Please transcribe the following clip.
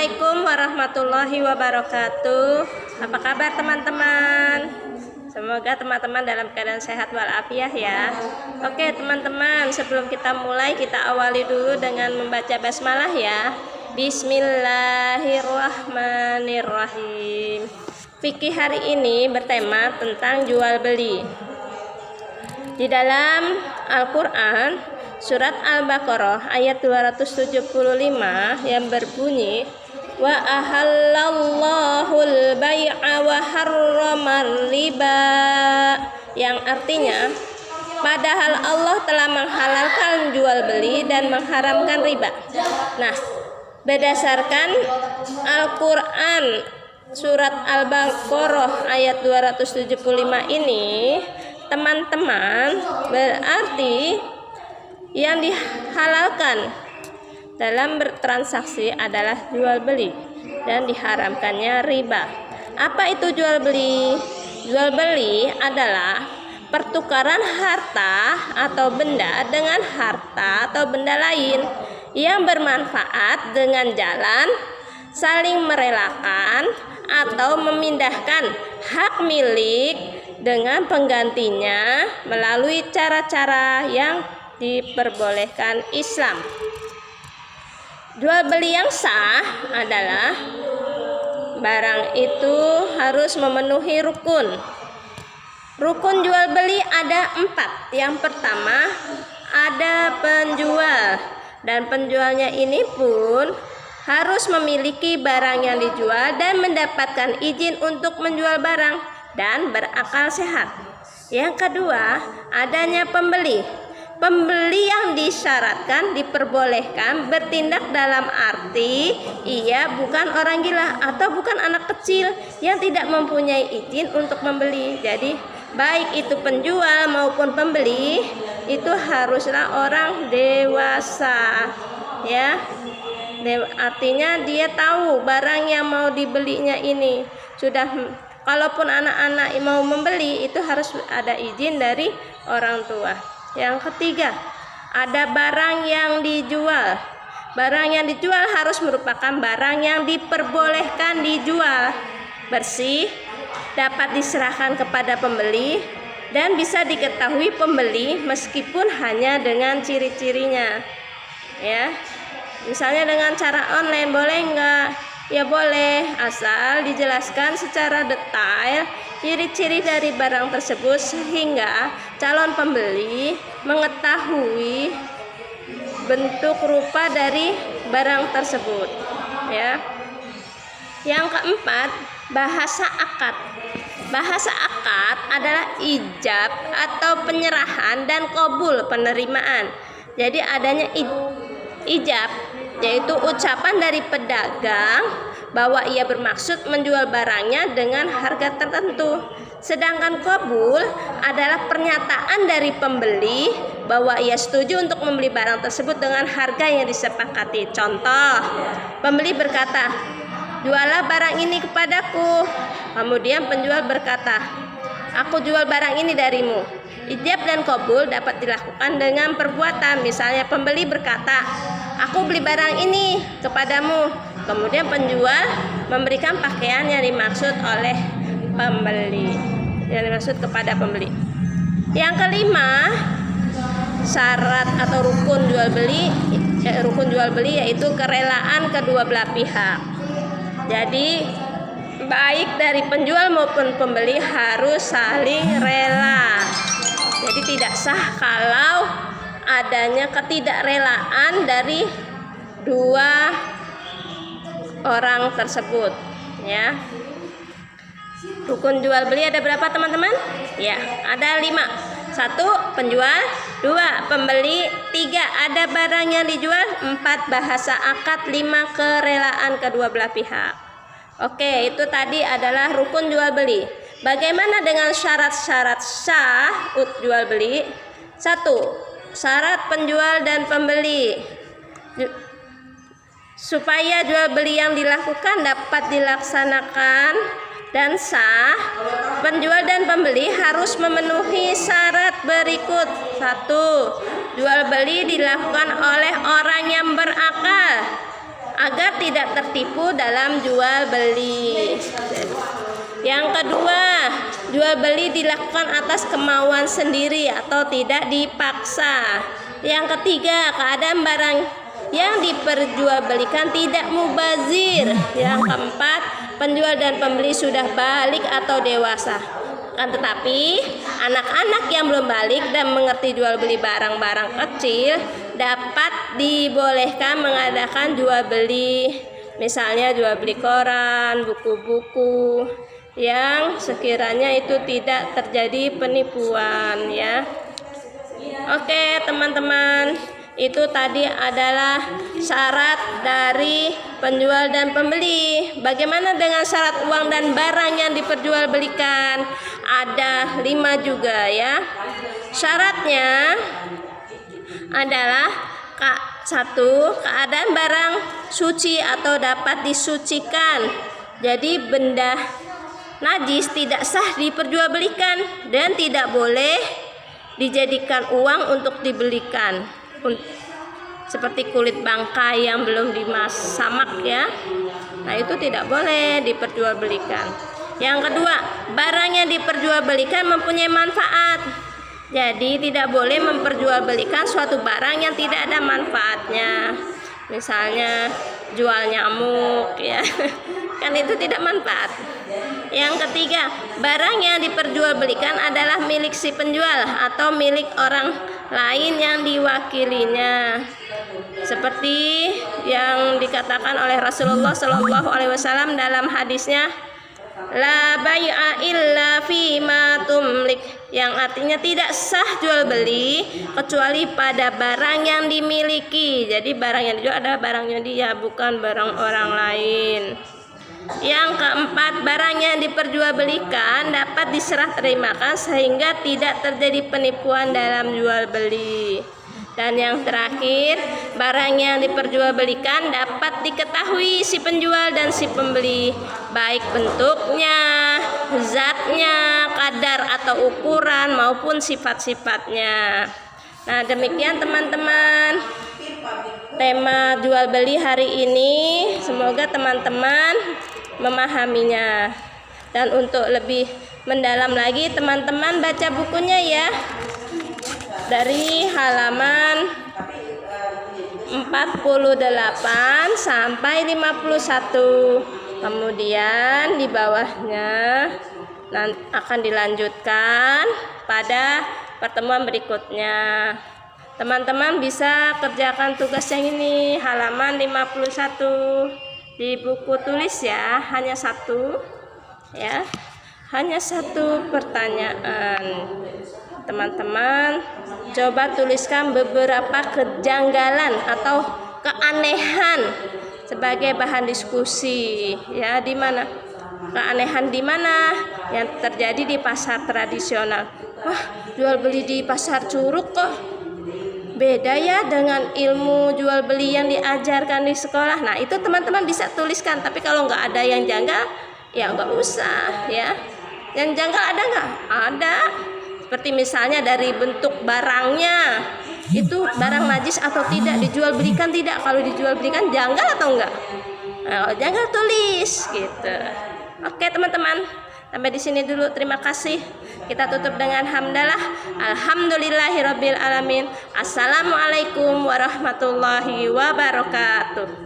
Assalamualaikum warahmatullahi wabarakatuh. Apa kabar teman-teman? Semoga teman-teman dalam keadaan sehat walafiat ya. Oke teman-teman, sebelum kita mulai, kita awali dulu dengan membaca basmalah ya. Bismillahirrahmanirrahim. Fikih hari ini bertema tentang jual beli. Di dalam Al-Quran Surat Al-Baqarah ayat 275 yang berbunyi wa ahallallahul bai'a wa harramal riba, yang artinya padahal Allah telah menghalalkan jual beli dan mengharamkan riba. Nah, berdasarkan Al-Quran Surat Al-Baqarah ayat 275 ini, teman-teman, berarti yang dihalalkan dalam bertransaksi adalah jual beli dan diharamkannya riba. Apa itu jual beli? Jual beli adalah pertukaran harta atau benda dengan harta atau benda lain yang bermanfaat dengan jalan saling merelakan atau memindahkan hak milik dengan penggantinya melalui cara-cara yang diperbolehkan Islam. Jual beli yang sah adalah barang itu harus memenuhi rukun. Rukun jual beli ada 4. Yang pertama ada penjual, dan penjualnya ini pun harus memiliki barang yang dijual dan mendapatkan izin untuk menjual barang dan berakal sehat. Yang kedua adanya pembeli. Pembeli yang disyaratkan diperbolehkan bertindak dalam arti ia bukan orang gila atau bukan anak kecil yang tidak mempunyai izin untuk membeli. Jadi baik itu penjual maupun pembeli itu haruslah orang dewasa ya. Artinya dia tahu barang yang mau dibelinya ini sudah. Kalaupun anak-anak mau membeli itu harus ada izin dari orang tua. Yang ketiga, ada barang yang dijual. Barang yang dijual harus merupakan barang yang diperbolehkan dijual, bersih, dapat diserahkan kepada pembeli, dan bisa diketahui pembeli meskipun hanya dengan ciri-cirinya. Ya, misalnya dengan cara online boleh enggak? Ya boleh, asal dijelaskan secara detail ciri-ciri dari barang tersebut sehingga calon pembeli mengetahui bentuk rupa dari barang tersebut ya. Yang keempat, bahasa akad. Bahasa akad adalah ijab atau penyerahan dan qabul penerimaan. Jadi adanya ijab yaitu ucapan dari pedagang bahwa ia bermaksud menjual barangnya dengan harga tertentu. Sedangkan qabul adalah pernyataan dari pembeli bahwa ia setuju untuk membeli barang tersebut dengan harga yang disepakati. Contoh, pembeli berkata, "Jualah barang ini kepadaku." Kemudian penjual berkata, "Aku jual barang ini darimu." Ijab dan qabul dapat dilakukan dengan perbuatan. Misalnya pembeli berkata, "Aku beli barang ini kepadamu." Kemudian penjual memberikan pakaian yang dimaksud oleh pembeli, yang dimaksud kepada pembeli. Yang kelima, syarat atau rukun jual beli. Rukun jual beli yaitu kerelaan kedua belah pihak. Jadi baik dari penjual maupun pembeli harus saling rela. Jadi tidak sah kalau adanya ketidakrelaan dari dua orang tersebut ya. Rukun jual beli ada berapa teman-teman? Ya, ada 5. 1 penjual, 2 pembeli, 3 ada barang yang dijual, 4 bahasa akad, 5 kerelaan kedua belah pihak. Oke, itu tadi adalah rukun jual beli. Bagaimana dengan syarat-syarat sah jual beli? 1. Syarat penjual dan pembeli. Supaya jual beli yang dilakukan dapat dilaksanakan dan sah, penjual dan pembeli harus memenuhi syarat berikut. 1. Jual beli dilakukan oleh orang yang berakal. agar tidak tertipu dalam jual beli. Yang kedua, jual beli dilakukan atas kemauan sendiri atau tidak dipaksa. Yang ketiga, keadaan barang yang diperjualbelikan tidak mubazir. Yang keempat, penjual dan pembeli sudah balik atau dewasa. Kan tetapi anak-anak yang belum balik dan mengerti jual beli barang-barang kecil dapat dibolehkan mengadakan jual beli, misalnya jual beli koran, buku-buku yang sekiranya itu tidak terjadi penipuan ya. Oke teman-teman, itu tadi adalah syarat dari penjual dan pembeli. Bagaimana dengan syarat uang dan barang yang diperjualbelikan? Ada 5 juga ya. Syaratnya adalah 1. Keadaan barang suci atau dapat disucikan. Jadi benda najis tidak sah diperjualbelikan dan tidak boleh dijadikan uang untuk dibelikan. Seperti kulit bangkai yang belum disamak ya. Nah, itu tidak boleh diperjualbelikan. Yang kedua, barang yang diperjualbelikan mempunyai manfaat. Jadi tidak boleh memperjualbelikan suatu barang yang tidak ada manfaatnya. Misalnya jual nyamuk ya. Kan itu tidak manfaat. Yang ketiga, barang yang diperjualbelikan adalah milik si penjual atau milik orang lain yang diwakilinya. Seperti yang dikatakan oleh Rasulullah SAW dalam hadisnya, la bai'a illa fima tumlik, yang artinya tidak sah jual beli kecuali pada barang yang dimiliki. Jadi barang yang dijual adalah barangnya dia, bukan barang orang lain. Yang keempat, barang yang diperjualbelikan dapat diserah terimakan sehingga tidak terjadi penipuan dalam jual beli. Dan yang terakhir, barang yang diperjualbelikan dapat diketahui si penjual dan si pembeli, baik bentuknya, zatnya, kadar atau ukuran maupun sifat-sifatnya. Nah, demikian teman-teman tema jual beli hari ini. Semoga teman-teman memahaminya. Dan untuk lebih mendalam lagi, teman-teman baca bukunya ya. Dari halaman 48 sampai 51. Kemudian di bawahnya akan dilanjutkan pada pertemuan berikutnya. Teman-teman bisa kerjakan tugas yang ini, halaman 51 di buku tulis ya, hanya 1 ya, hanya 1 pertanyaan. Teman-teman coba tuliskan beberapa kejanggalan atau keanehan sebagai bahan diskusi ya. Di mana keanehan, di mana yang terjadi di pasar tradisional? Wah, jual beli di pasar Curug kok beda ya dengan ilmu jual beli yang diajarkan di sekolah. Nah, itu teman-teman bisa tuliskan. Tapi kalau nggak ada yang janggal, ya nggak usah ya. Yang janggal ada nggak? Ada. Seperti misalnya dari bentuk barangnya, itu barang najis atau tidak, dijual belikan tidak. Kalau dijual belikan janggal atau enggak? Nah, kalau janggal tulis gitu. Oke teman-teman, sampai di sini dulu. Terima kasih. Kita tutup dengan hamdalah. Alhamdulillahirabbil alamin. Assalamualaikum warahmatullahi wabarakatuh.